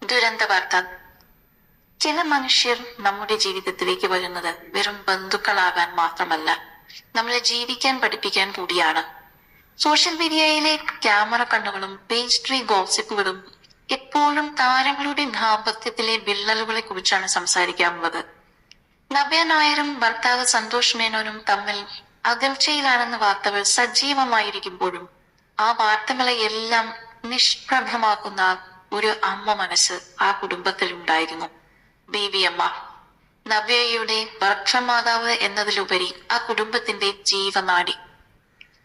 ദുരന്ത വാർത്ത. ചില മനുഷ്യർ നമ്മുടെ ജീവിതത്തിലേക്ക് വരുന്നത് വെറും ബന്ധുക്കളാകാൻ മാത്രമല്ല, നമ്മളെ ജീവിക്കാൻ പഠിപ്പിക്കാൻ കൂടിയാണ്. സോഷ്യൽ മീഡിയയിലെ ക്യാമറ കണ്ണുകളും പേസ്ട്രി ഗോസിപ്പുകളും എപ്പോഴും താരങ്ങളുടെ ദാമ്പത്യത്തിലെ വിള്ളലുകളെ കുറിച്ചാണ് സംസാരിക്കാറുള്ളത്. നവ്യ നായരും ഭർത്താവ് സന്തോഷ് മേനോനും തമ്മിൽ അകൽച്ചയിലാണെന്ന വാർത്തകൾ സജീവമായിരിക്കുമ്പോഴും ആ വാർത്തകളെ എല്ലാം നിഷ്പ്രഭമാക്കുന്ന ഒരു അമ്മ മനസ്സ് ആ കുടുംബത്തിൽ ഉണ്ടായിരുന്നു. ബേബിയമ്മ. നവ്യയുടെ ഭർത്തൃമാതാവ് എന്നതിലുപരി ആ കുടുംബത്തിന്റെ ജീവനാടി.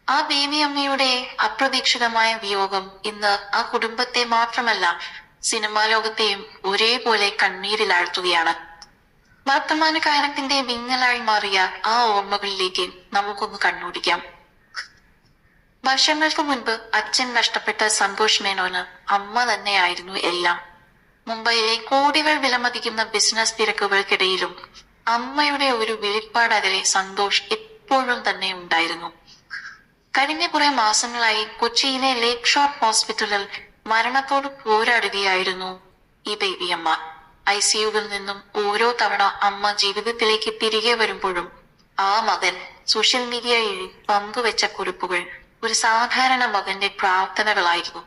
ആ ബേബിയമ്മയുടെ അപ്രതീക്ഷിതമായ വിയോഗം ഇന്ന് ആ കുടുംബത്തെ മാത്രമല്ല, സിനിമാ ലോകത്തെയും ഒരേപോലെ കണ്ണീരിലാഴ്ത്തുകയാണ്. വർത്തമാനകാലത്തിന്റെ വിങ്ങലായി മാറിയ ആ ഓർമ്മകളിലേക്ക് നമുക്കൊന്ന് കണ്ണോടിക്കാം. വർഷങ്ങൾക്ക് മുൻപ് അച്ഛൻ നഷ്ടപ്പെട്ട സന്തോഷ് മേനോന് അമ്മ തന്നെയായിരുന്നു എല്ലാം. മുംബൈയിലെ കോടികൾ വിലമതിക്കുന്ന ബിസിനസ് തിരക്കുകൾക്കിടയിലും അമ്മയുടെ ഒരു വെളിപ്പാടകലെ സന്തോഷ് എപ്പോഴും തന്നെ ഉണ്ടായിരുന്നു. കഴിഞ്ഞ കുറെ മാസങ്ങളായി കൊച്ചിയിലെ ലേക്ക് ഷോർ ഹോസ്പിറ്റലിൽ മരണത്തോട് പോരാടുകയായിരുന്നു ഈ ബേബിയമ്മ. ICUവിൽ നിന്നും ഓരോ തവണ അമ്മ ജീവിതത്തിലേക്ക് തിരികെ വരുമ്പോഴും ആ മകൻ സോഷ്യൽ മീഡിയയിൽ പങ്കുവെച്ച കുറിപ്പുകൾ ഒരു സാധാരണ മകന്റെ പ്രാർത്ഥനകളായിരുന്നു.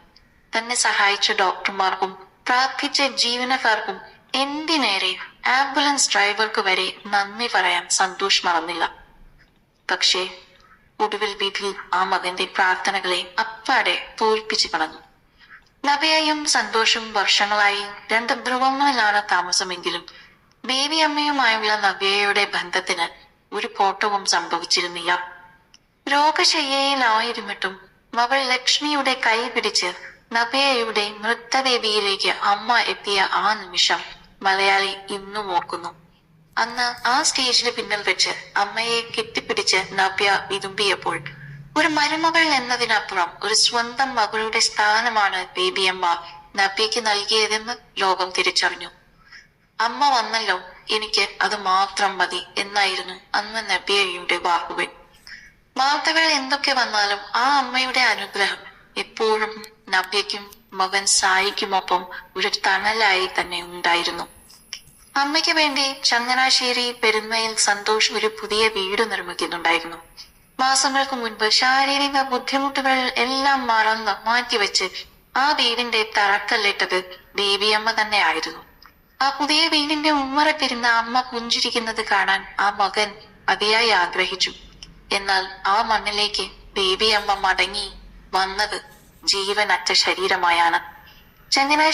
തന്നെ സഹായിച്ച ഡോക്ടർമാർക്കും പ്രാർത്ഥിച്ച ജീവനക്കാർക്കും എന്തിനേറെ ആംബുലൻസ് ഡ്രൈവർക്ക് വരെ നന്ദി പറയാൻ സന്തോഷ് മറന്നില്ല. പക്ഷേ ഒടുവിൽ വിധി ആ മകന്റെ പ്രാർത്ഥനകളെ അപ്പാടെ തോൽപ്പിച്ചു കളഞ്ഞു. നവ്യയും സന്തോഷും വർഷങ്ങളായി രണ്ട് ധ്രുവങ്ങളിലാണ് താമസമെങ്കിലും ബേബി അമ്മയുമായുള്ള നവ്യയുടെ ബന്ധത്തിന് ഒരു കോട്ടവും സംഭവിച്ചിരുന്നില്ല. രോഗശയ്യയിലായിരുന്നിട്ടും മകൾ ലക്ഷ്മിയുടെ കൈ പിടിച്ച് നവ്യയുടെ മൃതദേവിയിലേക്ക് അമ്മ എത്തിയ ആ നിമിഷം മലയാളി ഇന്നും ഓർക്കുന്നു. അന്ന് ആ സ്റ്റേജിന് പിന്നിൽ വെച്ച് അമ്മയെ കെട്ടിപ്പിടിച്ച് നവ്യ വിതുമ്പിയപ്പോൾ ഒരു മരുമകൾ എന്നതിനപ്പുറം ഒരു സ്വന്തം മകളുടെ സ്ഥാനമാണ് ബേബിയമ്മ നവ്യക്ക് നൽകിയതെന്ന് ലോകം തിരിച്ചറിഞ്ഞു. അമ്മ വന്നല്ലോ, എനിക്ക് അത് മാത്രം മതി എന്നായിരുന്നു അന്ന് നവ്യയുടെ വാക്കുകൾ. വാർത്തകൾ എന്തൊക്കെ വന്നാലും ആ അമ്മയുടെ അനുഗ്രഹം എപ്പോഴും നവ്യയ്ക്കും മകൻ സായിക്കുമൊപ്പം ഒരു തണലായി തന്നെ ഉണ്ടായിരുന്നു. അമ്മയ്ക്ക് വേണ്ടി ചങ്ങനാശ്ശേരി പെരുന്നയിൽ സന്തോഷ് ഒരു പുതിയ വീട് നിർമ്മിക്കുന്നുണ്ടായിരുന്നു. മാസങ്ങൾക്ക് മുൻപ് ശാരീരിക ബുദ്ധിമുട്ടുകൾ എല്ലാം മറന്ന് മാറ്റിവെച്ച് ആ വീടിന്റെ തറക്കല്ലിട്ടത് ബേബിയമ്മ തന്നെ ആയിരുന്നു. ആ പുതിയ വീടിന്റെ ഉമ്മറത്തിരുന്ന അമ്മ പുഞ്ചിരിക്കുന്നത് കാണാൻ ആ മകൻ അതിയായി ആഗ്രഹിച്ചു. എന്നാൽ ആ മണ്ണിലേക്ക് ബേബിയമ്മ മടങ്ങി വന്നത് ജീവനറ്റ ശരീരമായാണ്. ചങ്ങനാശ്ശേരി